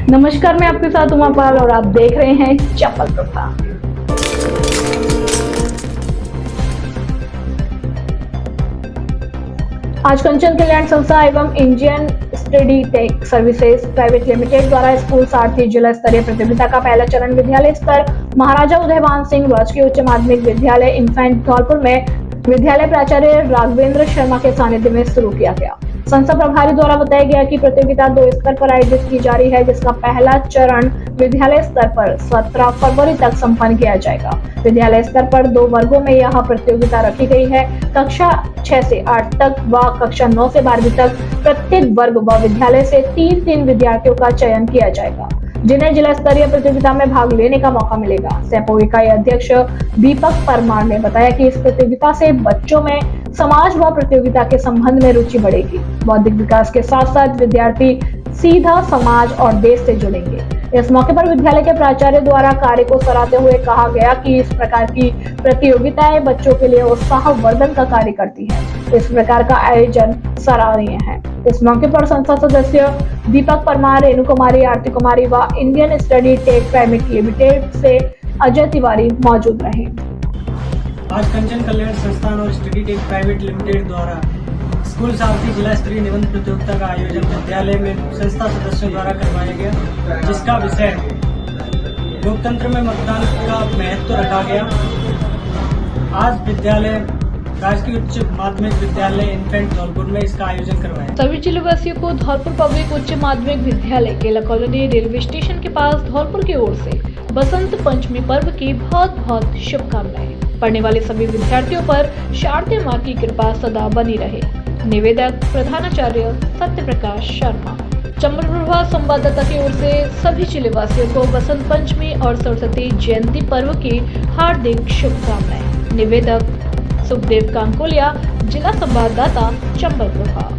नमस्कार, मैं आपके साथ उमा पाल और आप देख रहे हैं चप्पल प्रभा। आज कंचन कल्याण संस्था एवं Indian study tech services private limited द्वारा स्कूल सारथी जिला स्तरीय प्रतियोगिता का पहला चरण विद्यालय स्तर महाराजा उदयभान सिंह राजकीय उच्च माध्यमिक विद्यालय इन्फेंट धौलपुर में विद्यालय प्राचार्य राघवेंद्र शर्मा के सानिध्य में शुरू किया गया। संस्था प्रभारी द्वारा बताया गया कि प्रतियोगिता 2 स्तर पर आयोजित की जा रही है, जिसका पहला चरण विद्यालय स्तर पर 17 फरवरी तक संपन्न किया जाएगा। विद्यालय स्तर पर 2 वर्गों में यह प्रतियोगिता रखी गई है। कक्षा 6 से 8 तक व कक्षा 9 से 12वीं तक प्रत्येक वर्ग व विद्यालय से 3-3 विद्यार्थियों का चयन किया जाएगा, जिन्हें जिला स्तरीय प्रतियोगिता में भाग लेने का मौका मिलेगा। सैपो इकाई अध्यक्ष दीपक परमार ने बताया कि इस प्रतियोगिता से बच्चों में समाज व प्रतियोगिता के संबंध में रुचि बढ़ेगी। बौद्धिक विकास के साथ साथ विद्यार्थी सीधा समाज और देश से जुड़ेंगे। इस मौके पर विद्यालय के प्राचार्य द्वारा कार्य को सराहते हुए कहा गया कि इस प्रकार की प्रतियोगिताएं बच्चों के लिए उत्साहवर्धन का कार्य करती है। इस प्रकार का आयोजन सराहनीय है। इस मौके पर संस्था सदस्य दीपक परमार, रेणु कुमारी, आरती कुमारी व Indian study tech private limited से अजय तिवारी मौजूद रहे। आज कंचन कल्याण संस्थान और स्टडी टेक प्राइवेट लिमिटेड द्वारा स्कूल सारथी जिला स्तरीय निबंध प्रतियोगिता का आयोजन विद्यालय में संस्था सदस्यों द्वारा करवाया गया, जिसका विषय लोकतंत्र में मतदान का महत्व रखा गया। आज विद्यालय राजकीय उच्च माध्यमिक विद्यालय इन्फेंट धौलपुर में इसका आयोजन करवाया। सभी जिलेवासियों को धौलपुर पब्लिक उच्च माध्यमिक विद्यालय केला कॉलोनी रेलवे स्टेशन के पास धौलपुर की ओर से बसंत पंचमी पर्व की बहुत बहुत शुभकामनाएं। पढ़ने वाले सभी विद्यार्थियों पर शारदे माँ की कृपा सदा बनी रहे। निवेदक प्रधानाचार्य सत्य प्रकाश शर्मा। चंबल प्रभा संवाददाता की ओर से सभी जिलेवासियों को बसंत पंचमी और सरस्वती जयंती पर्व की हार्दिक शुभकामनाएं। निवेदक सुखदेव कांकोलिया, जिला संवाददाता चंबल प्रभा।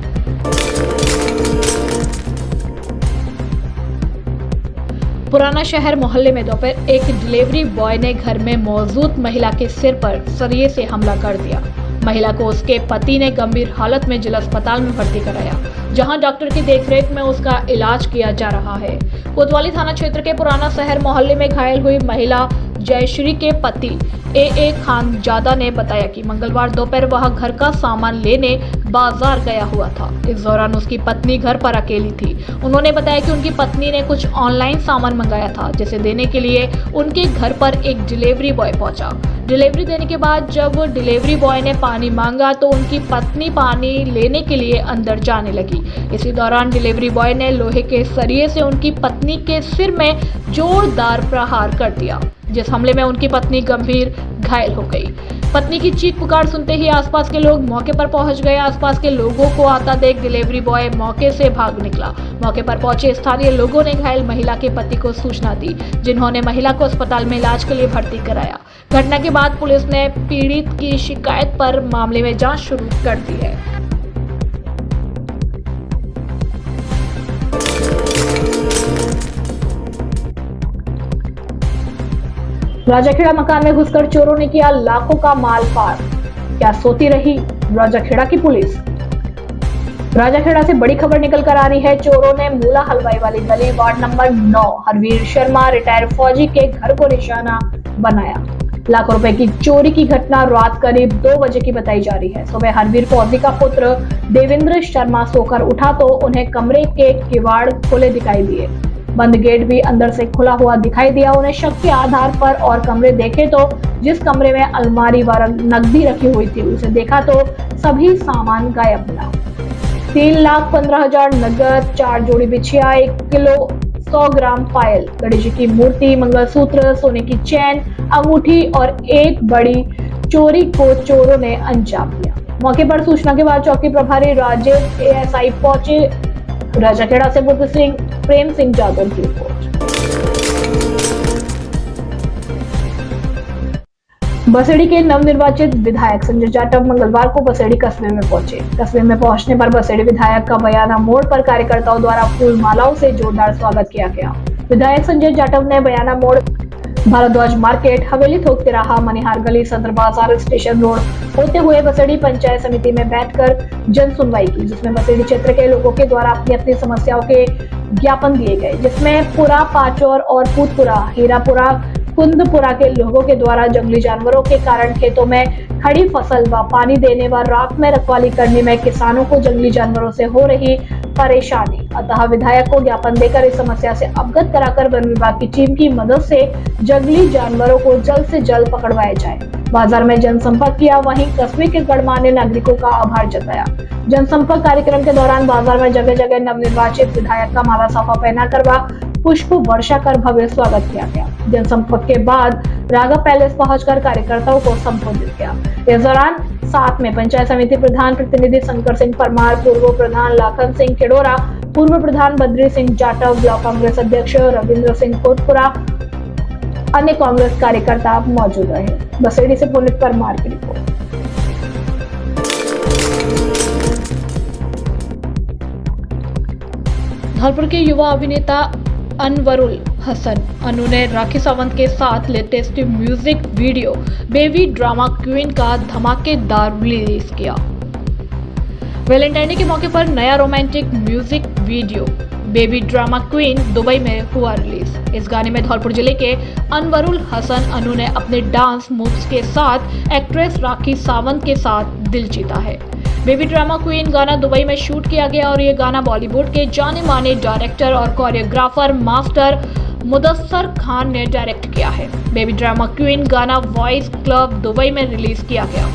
पुराना शहर मोहल्ले में दोपहर एक डिलीवरी बॉय ने घर में मौजूद महिला के सिर पर सरिये से हमला कर दिया। महिला को उसके पति ने गंभीर हालत में जिला अस्पताल में भर्ती कराया, जहां डॉक्टर की देखरेख में उसका इलाज किया जा रहा है। कोतवाली थाना क्षेत्र के पुराना शहर मोहल्ले में घायल हुई महिला जयश्री के पति ए खानजादा ने बताया कि मंगलवार दोपहर वह घर का सामान लेने बाजार गया हुआ था। इस दौरान उसकी पत्नी घर पर अकेली थी। उन्होंने बताया कि उनकी पत्नी ने कुछ ऑनलाइन सामान मंगाया था, जिसे देने के लिए उनके घर पर एक डिलीवरी बॉय पहुंचा। डिलीवरी देने के बाद जब डिलीवरी बॉय ने पानी मांगा तो उनकी पत्नी पानी लेने के लिए अंदर जाने लगी। इसी दौरान डिलीवरी बॉय ने लोहे के सरिये से उनकी पत्नी के सिर में जोरदार प्रहार कर दिया, जिस हमले में उनकी पत्नी गंभीर घायल हो गई। पत्नी की चीख पुकार सुनते ही आसपास के लोग मौके पर पहुंच गए। आसपास के लोगों को आता देख डिलीवरी बॉय मौके से भाग निकला। मौके पर पहुंचे स्थानीय लोगों ने घायल महिला के पति को सूचना दी, जिन्होंने महिला को अस्पताल में इलाज के लिए भर्ती कराया। घटना के बाद पुलिस ने पीड़ित की शिकायत पर मामले में जांच शुरू कर दी है। राजाखेड़ा मकान में घुसकर चोरों ने किया लाखों का माल पार। क्या सोती रही राजाखेड़ा की पुलिस। राजाखेड़ा से बड़ी खबर निकल कर आ रही है। चोरों ने मूला हलवाई वाली गली ward number 9 Harveer Sharma retired फौजी के घर को निशाना बनाया। लाखों रुपए की चोरी की घटना रात करीब 2 बजे की बताई जा रही है। सुबह हरवीर फौजी का पुत्र देवेंद्र शर्मा सोकर उठा तो उन्हें कमरे के किवाड़ खुले दिखाई दिए। बंद गेट भी अंदर से खुला हुआ दिखाई दिया। उन्हें शक के आधार पर और कमरे देखे तो जिस कमरे में अलमारी व नकदी रखी हुई थी उसे देखा तो सभी सामान गायब मिला। 3,15,000 नगद, 4 जोड़ी बिछिया, 1 किलो 100 ग्राम पायल, गणेश जी की मूर्ति, मंगलसूत्र, सोने की चैन, अंगूठी और एक बड़ी चोरी को चोरों ने अंजाम दिया। मौके पर सूचना के बाद चौकी प्रभारी राजेश एएसआई पहुंचे। राजाखेड़ा से बुद्ध सिंह प्रेम सिंह जादव की रिपोर्ट। बसेड़ी के नवनिर्वाचित विधायक संजय जाटव मंगलवार को बसेड़ी कस्बे में पहुंचे। कस्बे में पहुंचने पर बसेड़ी विधायक का बयाना मोड़ पर कार्यकर्ताओं द्वारा फूल मालाओं से जोरदार स्वागत किया गया। विधायक संजय जाटव ने बयाना मोड़ भारद्वाज मार्केट, हवेली थोक तिराहा, मनिहार गली, सदर बाजार, स्टेशन रोड होते हुए बसेड़ी पंचायत समिति में बैठकर जन सुनवाई की, जिसमें बसेड़ी क्षेत्र के लोगों के द्वारा अपनी अपनी समस्याओं के ज्ञापन दिए गए, जिसमें पुरा, पाचौर और पूतपुरा, हीरापुरा, कुंदपुरा के लोगों के द्वारा जंगली जानवरों के कारण खेतों में खड़ी फसल व पानी देने व रात में रखवाली करने में किसानों को जंगली जानवरों से हो रही परेशानी। अतः विधायक को ज्ञापन देकर इस समस्या से अवगत कराकर वन विभाग की टीम की मदद से जंगली जानवरों को जल्द से जल्द पकड़वाया जाए। बाजार में जनसंपर्क किया, वहीं कस्बे के गणमान्य नागरिकों का आभार जताया। जनसंपर्क कार्यक्रम के दौरान बाजार में जगह जगह नवनिर्वाचित विधायक का माला साफा पहना कर पुष्प वर्षा कर भव्य स्वागत किया गया। जनसंपर्क के बाद राघव पैलेस पहुंचकर कार्यकर्ताओं को संबोधित किया। इस दौरान साथ में पंचायत समिति प्रधान प्रतिनिधि शंकर सिंह परमार, पूर्व प्रधान लाखन सिंह खेड़ोरा, पूर्व प्रधान बद्री सिंह जाटव, ब्लॉक कांग्रेस अध्यक्ष रविंद्र सिंह कोटपुरा, अन्य कांग्रेस कार्यकर्ता मौजूद रहे। बसेड़ी से पुनीत परमार की रिपोर्ट। धौलपुर के युवा अभिनेता अनवरुल हसन अनु ने राखी सावंत के साथ latest music video baby drama queen का धमाकेदार रिलीज किया। वैलेंटाइन डे के मौके पर नया romantic music video baby drama queen Dubai में हुआ रिलीज। इस गाने में धौलपुर जिले के अनवरुल हसन अनु ने अपने डांस मूव्स के साथ एक्ट्रेस राखी सावंत के साथ दिल जीता है। बेबी ड्रामा क्वीन गाना दुबई में शूट किया गया और ये गाना बॉलीवुड के जाने माने डायरेक्टर और कोरियोग्राफर मास्टर मुदस्सर खान ने डायरेक्ट किया है। बेबी ड्रामा क्वीन गाना वॉइस क्लब दुबई में रिलीज किया गया।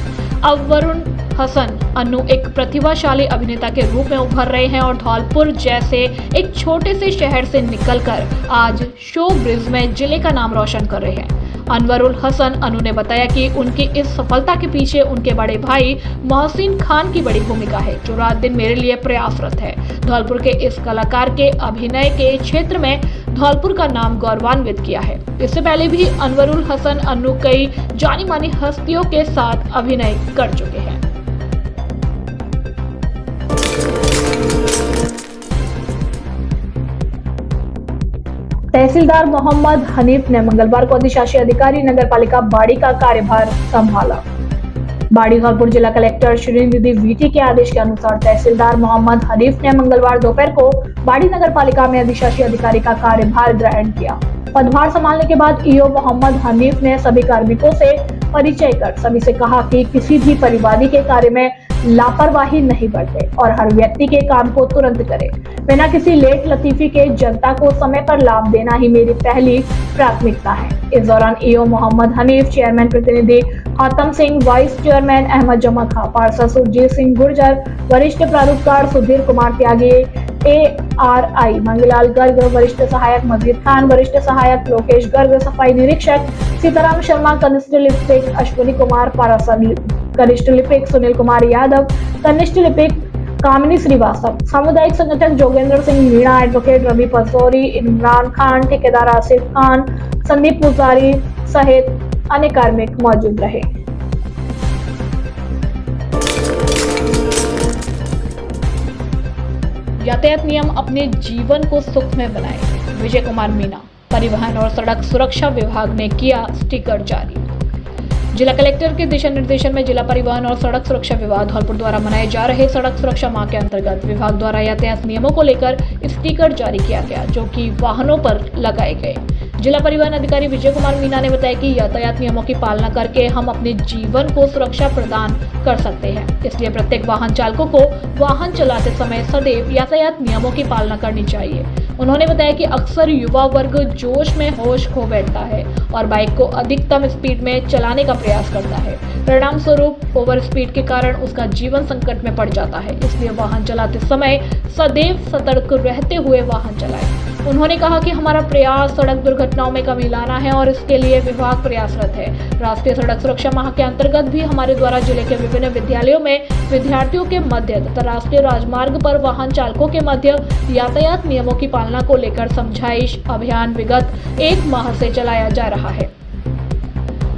अब वरुण हसन अनु एक प्रतिभाशाली अभिनेता के रूप में उभर रहे हैं और धौलपुर जैसे एक छोटे से शहर से निकलकर आज शो ब्रिज में जिले का नाम रोशन कर रहे हैं। अनवरुल हसन अनु ने बताया कि उनकी इस सफलता के पीछे उनके बड़े भाई मोहसिन खान की बड़ी भूमिका है, जो रात दिन मेरे लिए प्रयासरत है। धौलपुर के इस कलाकार के अभिनय के क्षेत्र में धौलपुर का नाम गौरवान्वित किया है। इससे पहले भी अनवरुल हसन अनु कई जानी मानी हस्तियों के साथ अभिनय कर चुके हैं। तहसीलदार मोहम्मद हनीफ ने मंगलवार को अधिशासी अधिकारी नगरपालिका बाड़ी का कार्यभार संभाला। बाड़ी धौलपुर जिला कलेक्टर श्रीनिधि वीटी के आदेश के अनुसार तहसीलदार मोहम्मद हनीफ ने मंगलवार दोपहर को बाड़ी नगरपालिका में अधिशासी अधिकारी का कार्यभार ग्रहण किया। पदभार संभालने के बाद ईओ मोहम्मद हनीफ ने सभी कार्मिकों से परिचय कर सभी से कहा कि किसी भी परिवादी के कार्य में लापरवाही नहीं बरते और हर व्यक्ति के काम को तुरंत करे, बिना किसी लेट लतीफी के जनता को समय पर लाभ देना ही मेरी पहली प्राथमिकता है। इस दौरान ईओ मोहम्मद हनीफ, चेयरमैन प्रतिनिधि हातम सिंह, वाइस चेयरमैन अहमद जमा खां, पार्षद सुरजीत सिंह गुर्जर, वरिष्ठ प्रारूपकार सुधीर कुमार त्यागी, ARI मंगलाल गर्ग, वरिष्ठ सहायक मजीद खान, वरिष्ठ सहायक लोकेश गर्ग, सफाई निरीक्षक सीताराम शर्मा, कनिष्ठ लिपिक अश्विनी कुमार, पार्षद कनिष्ठ लिपिक सुनील कुमार यादव, कनिष्ठ लिपिक कामिनी श्रीवास्तव, सामुदायिक संगठक जोगेंद्र सिंह मीणा, एडवोकेट रवि पसौरी, इमरान खान, ठेकेदार आसिफ खान, संदीप पुजारी सहित अन्य कार्मिक मौजूद रहे। यातायात नियम अपने जीवन को सुखमय बनाए। विजय कुमार मीणा। परिवहन और सड़क सुरक्षा विभाग ने किया स्टिकर जारी। जिला कलेक्टर के दिशा निर्देशन में जिला परिवहन और सड़क सुरक्षा विभाग धौलपुर द्वारा मनाए जा रहे सड़क सुरक्षा माह के अंतर्गत विभाग द्वारा यातायात नियमों को लेकर स्टिकर जारी किया गया, जो कि वाहनों पर लगाए गए। जिला परिवहन अधिकारी विजय कुमार मीणा ने बताया कि यातायात नियमों की पालना करके हम अपने जीवन को सुरक्षा प्रदान कर सकते हैं, इसलिए प्रत्येक वाहन चालकों को वाहन चलाते समय सदैव यातायात नियमों की पालना करनी चाहिए। उन्होंने बताया कि अक्सर युवा वर्ग जोश में होश खो बैठता है और बाइक को अधिकतम स्पीड में चलाने का प्रयास करता है। परिणाम स्वरूप ओवर स्पीड के कारण उसका जीवन संकट में पड़ जाता है, इसलिए वाहन चलाते समय सदैव सतर्क रहते हुए वाहन चलाएं। उन्होंने कहा कि हमारा प्रयास सड़क दुर्घटनाओं में कमी लाना है और इसके लिए विभाग प्रयासरत है। राष्ट्रीय सड़क सुरक्षा माह के अंतर्गत भी हमारे द्वारा जिले के विभिन्न विद्यालयों में विद्यार्थियों के मध्य तथा राष्ट्रीय राजमार्ग पर वाहन चालकों के मध्य यातायात नियमों की पालना को लेकर समझाइश अभियान विगत 1 माह से चलाया जा रहा है।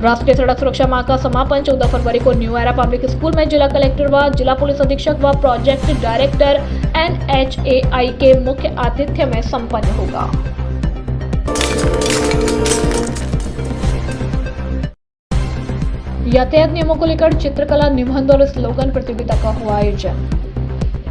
राष्ट्रीय सड़क सुरक्षा माह का समापन 14 फरवरी को न्यू एरा पब्लिक स्कूल में जिला कलेक्टर व जिला पुलिस अधीक्षक व प्रोजेक्ट डायरेक्टर NHAI के मुख्य आतिथ्य में संपन्न होगा। यातायात नियमों को लेकर चित्रकला, निबंध और स्लोगन प्रतियोगिता का हुआ आयोजन।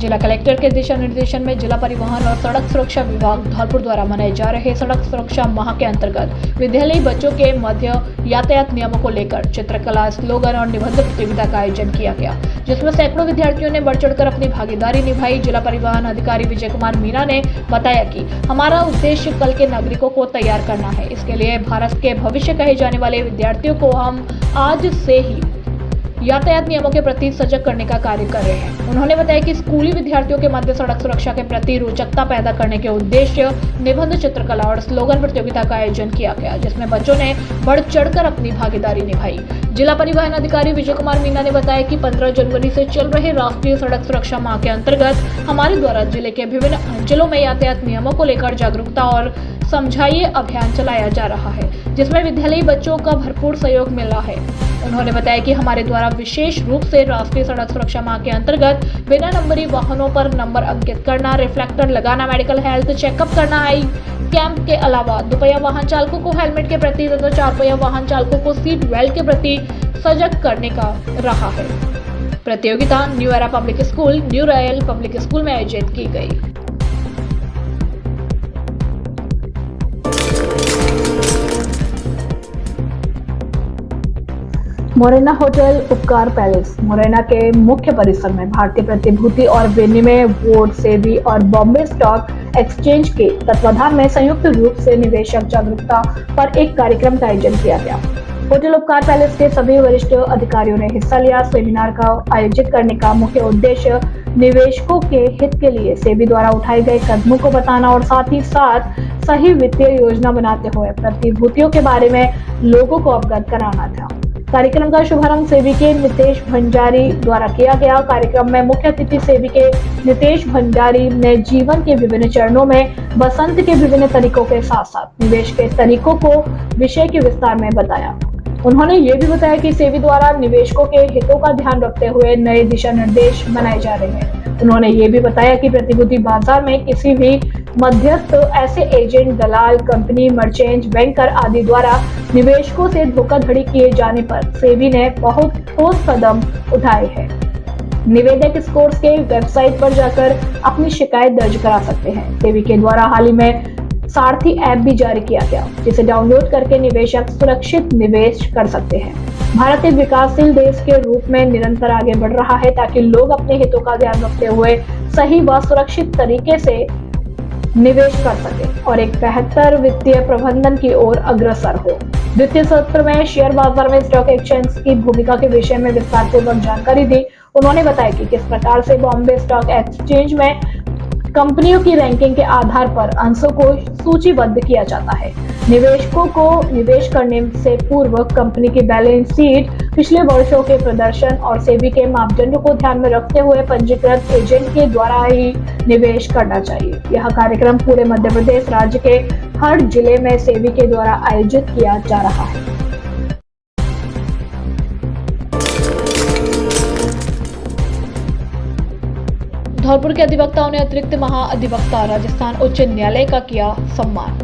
जिला कलेक्टर के दिशा निर्देशन में जिला परिवहन और सड़क सुरक्षा विभाग धौलपुर द्वारा मनाए जा रहे सड़क सुरक्षा माह के अंतर्गत विद्यालयी बच्चों के मध्य यातायात नियमों को लेकर चित्रकला, स्लोगन और निबंध प्रतियोगिता का आयोजन किया गया, जिसमें सैकड़ों विद्यार्थियों ने बढ़ चढ़कर अपनी भागीदारी निभाई। जिला परिवहन अधिकारी विजय कुमार मीना ने बताया कि हमारा उद्देश्य कल के नागरिकों को तैयार करना है। इसके लिए भारत के भविष्य कहे जाने वाले विद्यार्थियों को हम आज से ही यातायात नियमों के प्रति सजग करने का कार्य कर रहे हैं। उन्होंने बताया कि स्कूली विद्यार्थियों के मध्य सड़क सुरक्षा के प्रति रोचकता पैदा करने के उद्देश्य निबंध, चित्रकला और स्लोगन प्रतियोगिता का आयोजन किया गया, जिसमें बच्चों ने बढ़ चढ़कर अपनी भागीदारी निभाई। जिला परिवहन अधिकारी विजय कुमार मीना ने बताया कि 15 जनवरी से चल रहे राष्ट्रीय सड़क सुरक्षा माह के अंतर्गत हमारे द्वारा जिले के विभिन्न अंचलों में यातायात नियमों को लेकर जागरूकता और समझाइए अभियान चलाया जा रहा है, जिसमें विद्यालयी बच्चों का भरपूर सहयोग मिला है। उन्होंने बताया कि हमारे द्वारा विशेष रूप से राष्ट्रीय सड़क सुरक्षा माह के अंतर्गत बिना नंबरी वाहनों पर नंबर अंकित करना, रिफ्लेक्टर लगाना, मेडिकल हेल्थ चेकअप करना, आई कैंप के अलावा दुपहिया वाहन चालकों को हेलमेट के प्रति तथा चार पहिया वाहन चालकों को सीट बेल्ट के प्रति सजग करने का रहा है। प्रतियोगिता new era public school, new royal public school में आयोजित की गई। मोरेना होटल उपकार पैलेस मोरेना के मुख्य परिसर में भारतीय प्रतिभूति और विनिमय बोर्ड, सेबी और बॉम्बे स्टॉक एक्सचेंज के तत्वाधान में संयुक्त रूप से निवेशक जागरूकता पर एक कार्यक्रम का आयोजन किया गया। होटल उपकार पैलेस के सभी वरिष्ठ अधिकारियों ने हिस्सा लिया। सेमिनार का आयोजित करने का मुख्य उद्देश्य निवेशकों के हित के लिए सेबी द्वारा उठाए गए कदमों को बताना और साथ ही साथ सही वित्तीय योजना बनाते हुए प्रतिभूतियों के बारे में लोगों को अवगत कराना था। कार्यक्रम का शुभारंभ सेबी के नितेश भंडारी द्वारा किया गया। कार्यक्रम में मुख्य अतिथि सेबी के नितेश भंडारी ने जीवन के विभिन्न चरणों में बसंत के विभिन्न तरीकों के साथ साथ निवेश के तरीकों को विषय के विस्तार में बताया। उन्होंने ये भी बताया कि सेबी द्वारा निवेशकों के हितों का ध्यान रखते हुए नए दिशा निर्देश बनाए जा रहे हैं। उन्होंने ये भी बताया कि प्रतिभूति बाजार में किसी भी मध्यस्थ, ऐसे एजेंट, दलाल, कंपनी, मर्चेंट, बैंकर आदि द्वारा निवेशकों से धोखाधड़ी किए जाने पर सेबी ने बहुत ठोस कदम उठाए हैं। निवेदक स्कोर्स के वेबसाइट पर जाकर अपनी शिकायत दर्ज करा सकते हैं। सेबी के द्वारा हाल ही में सारथी ऐप भी जारी किया गया, जिसे डाउनलोड करके निवेशक सुरक्षित निवेश कर सकते हैं। भारत एक विकासशील देश के रूप में निरंतर आगे बढ़ रहा है ताकि लोग अपने हितों का ध्यान रखते हुए सही व सुरक्षित तरीके से निवेश कर सके और एक बेहतर वित्तीय प्रबंधन की ओर अग्रसर हो। द्वितीय सत्र में शेयर बाजार में स्टॉक एक्सचेंज की भूमिका के विषय में विस्तार पूर्वक जानकारी दी। उन्होंने बताया कि किस प्रकार से बॉम्बे स्टॉक एक्सचेंज में कंपनियों की रैंकिंग के आधार पर अंशों को सूचीबद्ध किया जाता है। निवेशकों को निवेश करने से पूर्व कंपनी की बैलेंस शीट, पिछले वर्षों के प्रदर्शन और सेबी के मापदंडों को ध्यान में रखते हुए पंजीकृत एजेंट के द्वारा ही निवेश करना चाहिए। यह कार्यक्रम पूरे मध्य प्रदेश राज्य के हर जिले में सेबी के द्वारा आयोजित किया जा रहा है। धौलपुर के अधिवक्ताओं ने अतिरिक्त महाअधिवक्ता राजस्थान उच्च न्यायालय का किया सम्मान।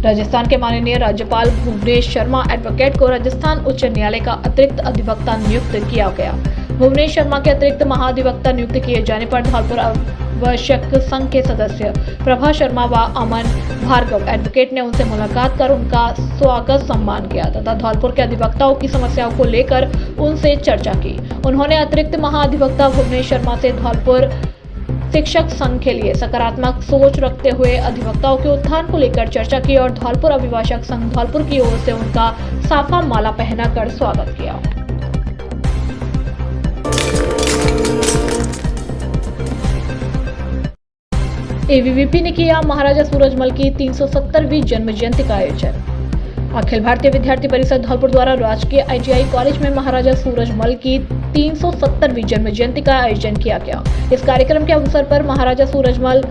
राजस्थान के माननीय राज्यपाल भुवनेश शर्मा एडवोकेट को राजस्थान उच्च न्यायालय का अतिरिक्त अधिवक्ता नियुक्त किया गया। भुवनेश शर्मा के अतिरिक्त महाअधिवक्ता नियुक्त किए जाने पर धौलपुर आवश्यक संघ के सदस्य प्रभा शर्मा व अमन भार्गव एडवोकेट ने उनसे मुलाकात कर उनका स्वागत सम्मान किया तथा धौलपुर के अधिवक्ताओं की समस्याओं को लेकर उनसे चर्चा की। उन्होंने अतिरिक्त महाअधिवक्ता भुवनेश शर्मा से धौलपुर शिक्षक संघ के लिए सकारात्मक सोच रखते हुए अधिवक्ताओं के उत्थान को लेकर चर्चा की और धौलपुर अभिभाषक संघ धौलपुर की ओर से उनका साफा माला पहनाकर स्वागत किया। एबीवीपी ने किया महाराजा सूरजमल की 370वीं जन्म जयंती का आयोजन। अखिल भारतीय विद्यार्थी परिषद धौलपुर द्वारा राजकीय ITI कॉलेज में महाराजा सूरजमल की 370वीं जन्म जयंती का आयोजन किया गया। इस कार्यक्रम के अवसर पर महाराजा सूरजमल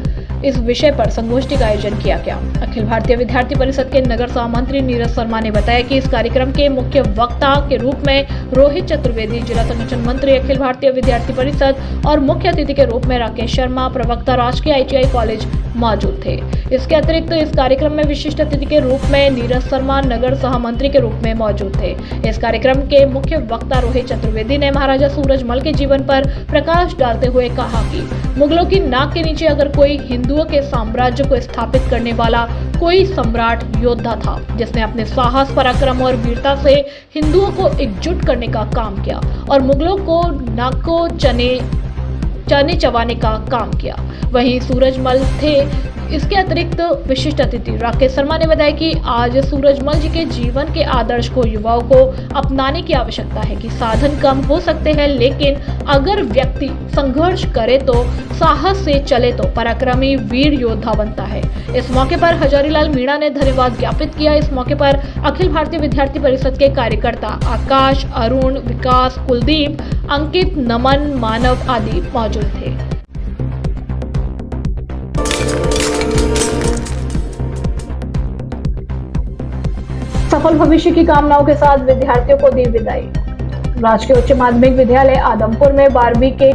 इस विषय पर संगोष्ठी का आयोजन किया गया। अखिल भारतीय विद्यार्थी परिषद के नगर महामंत्री नीरज शर्मा ने बताया कि इस कार्यक्रम के मुख्य वक्ता के रूप में रोहित चतुर्वेदी, जिला संगठन मंत्री अखिल भारतीय विद्यार्थी परिषद, और मुख्य अतिथि के रूप में राकेश शर्मा, प्रवक्ता राजकीय ITI कॉलेज मौजूद थे। इसके अतिरिक्त इस कार्यक्रम में विशिष्ट अतिथि के रूप में नीरज शर्मा नगर महामंत्री के रूप में मौजूद थे। इस कार्यक्रम के मुख्य वक्ता रोहित चतुर्वेदी ने महाराजा सूरजमल के जीवन पर प्रकाश डालते हुए कहा कि मुगलों की नाक के नीचे अगर कोई हिंदुओं के साम्राज्य को स्थापित करने वाला कोई सम्राट योद्धा था, जिसने अपने साहस, पराक्रम और वीरता से हिंदुओं को एकजुट करने का काम किया और मुगलों को नाक को चने चबाने का काम किया, वहीं सूरजमल थे। इसके अतिरिक्त विशिष्ट अतिथि राकेश शर्मा ने बताया कि आज सूरजमल जी के जीवन के आदर्श को युवाओं को अपनाने की आवश्यकता है कि साधन कम हो सकते हैं, लेकिन अगर व्यक्ति संघर्ष करे तो साहस से चले तो पराक्रमी वीर योद्धा बनता है। इस मौके पर हजारीलाल मीणा ने धन्यवाद ज्ञापित किया। इस मौके पर अखिल भारतीय विद्यार्थी परिषद के कार्यकर्ता आकाश, अरुण, विकास, कुलदीप, अंकित, नमन, मानव आदि मौजूद थे। सफल भविष्य की कामनाओं के साथ विद्यार्थियों को दी विदाई। राजकीय उच्च माध्यमिक विद्यालय आदमपुर में 12वीं के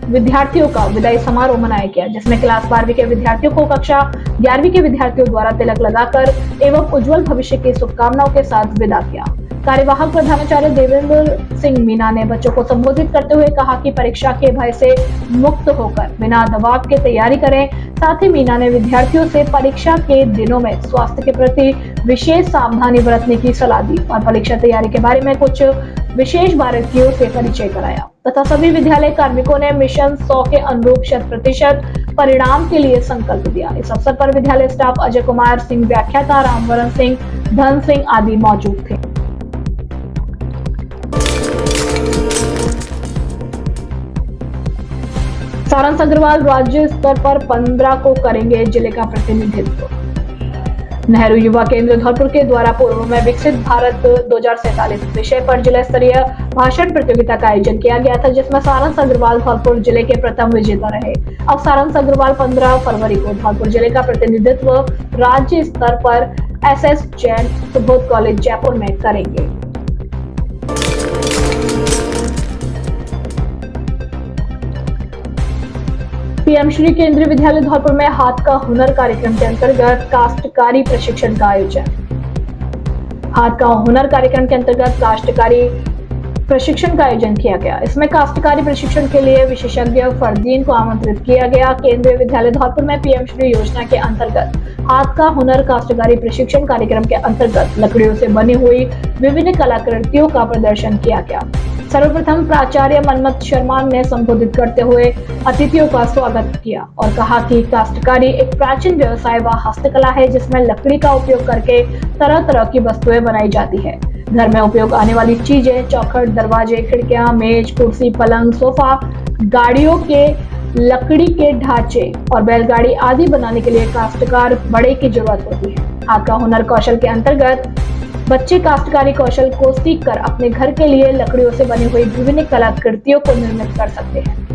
विद्यार्थियों का विदाई समारोह मनाया गया, जिसमें क्लास 12वीं के विद्यार्थियों को कक्षा 11वीं के विद्यार्थियों द्वारा तिलक लगाकर एवं उज्जवल भविष्य की शुभकामनाओं के साथ विदा किया। कार्यवाहक प्रधानाचार्य देवेंद्र सिंह मीना ने बच्चों को संबोधित करते हुए कहा कि परीक्षा के भय से मुक्त होकर बिना दबाव के तैयारी करें। साथ ही मीना ने विद्यार्थियों से परीक्षा के दिनों में स्वास्थ्य के प्रति विशेष सावधानी बरतने की सलाह दी और परीक्षा तैयारी के बारे में कुछ विशेष बारीकियों से परिचय कराया तथा सभी विद्यालय कार्मिकों ने मिशन 100 के अनुरूप 100% परिणाम के लिए संकल्प दिया। इस अवसर पर विद्यालय स्टाफ अजय कुमार सिंह, व्याख्याता रामवरण सिंह, धन सिंह आदि मौजूद थे। सारंग अग्रवाल राज्य स्तर पर 15 को करेंगे जिले का प्रतिनिधित्व। नेहरू युवा केंद्र धौलपुर के द्वारा पूर्व में विकसित भारत 2047 विषय पर जिला स्तरीय भाषण प्रतियोगिता का आयोजन किया गया था, जिसमें सारंग अग्रवाल धौलपुर जिले के प्रथम विजेता रहे। अब सारंग अग्रवाल 15 फरवरी को धौलपुर जिले का प्रतिनिधित्व राज्य स्तर पर SS जैन सुबोध कॉलेज जयपुर में करेंगे। PM श्री केंद्रीय विद्यालय धौलपुर में हाथ का हुनर कार्यक्रम के अंतर्गत काश्तकारी प्रशिक्षण का आयोजन। हाथ का हुनर कार्यक्रम के अंतर्गत काश्तकारी प्रशिक्षण का आयोजन किया गया। इसमें काश्तकारी प्रशिक्षण के लिए विशेषज्ञ फर्दीन को आमंत्रित किया गया। केंद्रीय विद्यालय धौलपुर में PM श्री योजना के अंतर्गत हाथ का हुनर काश्तकारी प्रशिक्षण कार्यक्रम के अंतर्गत लकड़ियों से बनी हुई विभिन्न कलाकृतियों का प्रदर्शन किया गया। सर्वप्रथम प्राचार्य मनमत शर्मा ने संबोधित करते हुए अतिथियों का स्वागत किया और कहा कि काश्तकारी एक प्राचीन व्यवसाय व हस्तकला है, जिसमें लकड़ी का उपयोग करके तरह तरह की वस्तुएं बनाई जाती है। घर में उपयोग आने वाली चीजें, चौखट, दरवाजे, खिड़कियां, मेज, कुर्सी, पलंग, सोफा, गाड़ियों के लकड़ी के ढांचे और बैलगाड़ी आदि बनाने के लिए काश्तकार बड़े की जरूरत होती है। हाथ का हुनर कौशल के अंतर्गत बच्चे काश्तकारी कौशल को सीखकर अपने घर के लिए लकड़ियों से बनी हुई विभिन्न कलाकृतियों को निर्मित कर सकते हैं।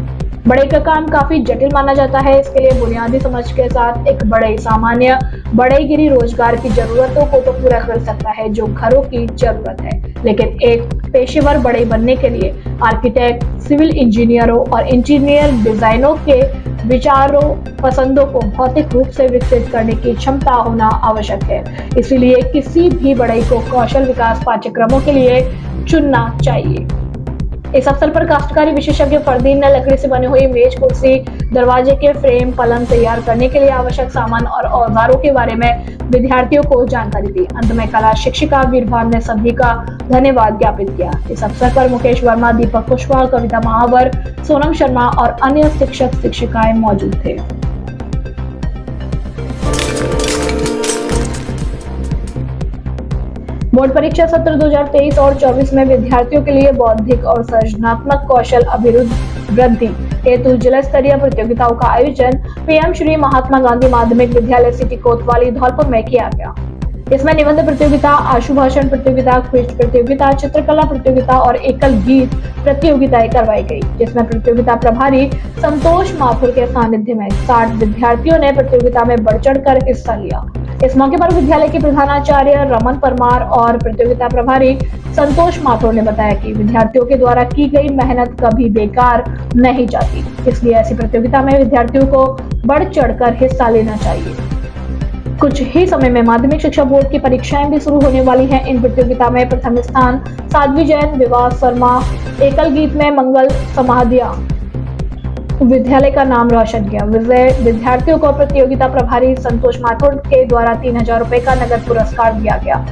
बड़े का काम काफी जटिल माना जाता है। इसके लिए बुनियादी समझ के साथ एक बड़े सामान्य बढ़ईगिरी रोजगार की जरूरतों को तो पूरा कर सकता है जो घरों की जरूरत है, लेकिन एक पेशेवर बढ़ई बनने के लिए आर्किटेक्ट, सिविल इंजीनियरों और इंजीनियर डिजाइनों के विचारों, पसंदों को भौतिक रूप से विकसित करने की क्षमता होना आवश्यक है। इसीलिए किसी भी बढ़ई को कौशल विकास पाठ्यक्रमों के लिए चुनना चाहिए। इस अवसर पर काश्तकारी विशेषज्ञ फरदीन ने लकड़ी से बनी हुई मेज, कुर्सी, दरवाजे के फ्रेम, पलंग तैयार करने के लिए आवश्यक सामान और औजारों के बारे में विद्यार्थियों को जानकारी दी। अंत में कला शिक्षिका वीरभान ने सभी का धन्यवाद ज्ञापित किया। इस अवसर पर मुकेश वर्मा, दीपक कुशवाहा, कविता महावर, सोनम शर्मा और अन्य शिक्षक शिक्षिकाएं मौजूद थे। बोर्ड परीक्षा सत्र 2023 और 24 में विद्यार्थियों के लिए बौद्धिक और सृजनात्मक कौशल अभिवृद्धि हेतु जिला स्तरीय प्रतियोगिताओं का आयोजन PM श्री महात्मा गांधी माध्यमिक विद्यालय सिटी कोतवाली धौलपुर में किया गया। इसमें निबंध प्रतियोगिता, आशु भाषण प्रतियोगिता, क्विज प्रतियोगिता, चित्रकला प्रतियोगिता और एकल गीत प्रतियोगिताएं करवाई गई, जिसमें प्रतियोगिता प्रभारी संतोष माथुर के सानिध्य में 60 विद्यार्थियों ने प्रतियोगिता में बढ़ चढ़कर हिस्सा लिया। इस मौके पर विद्यालय के प्रधानाचार्य रमन परमार और प्रतियोगिता प्रभारी संतोष माथुर ने बताया कि विद्यार्थियों के द्वारा की गई मेहनत कभी बेकार नहीं जाती, इसलिए ऐसी प्रतियोगिता में विद्यार्थियों को बढ़ चढ़कर हिस्सा लेना चाहिए। कुछ ही समय में माध्यमिक शिक्षा बोर्ड की परीक्षाएं भी शुरू होने वाली हैं। इन प्रतियोगिता में प्रथम स्थान साध्वी जैन, विवास शर्मा, एकल गीत में मंगल समाधिया विद्यालय का नाम रोशन किया। विजय विद्यार्थियों को प्रतियोगिता प्रभारी संतोष माथुर के द्वारा 3000 रुपए का नगद पुरस्कार दिया गया।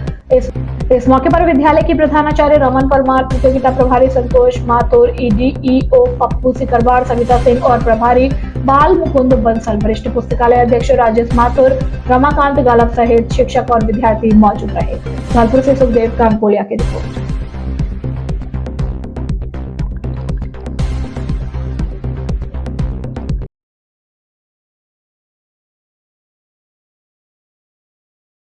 इस मौके पर विद्यालय की प्रधानाचार्य रमन परमार, प्रतियोगिता प्रभारी संतोष माथुर, ईडीईओ पप्पू सिकरवार, सविता सिंह और प्रभारी बाल मुकुंद बंसल, वरिष्ठ पुस्तकालय अध्यक्ष राजेश माथुर, रमाकांत गालप सहित शिक्षक और विद्यार्थी मौजूद रहे। धौलपुर से सुखदेव कानकोलिया की रिपोर्ट।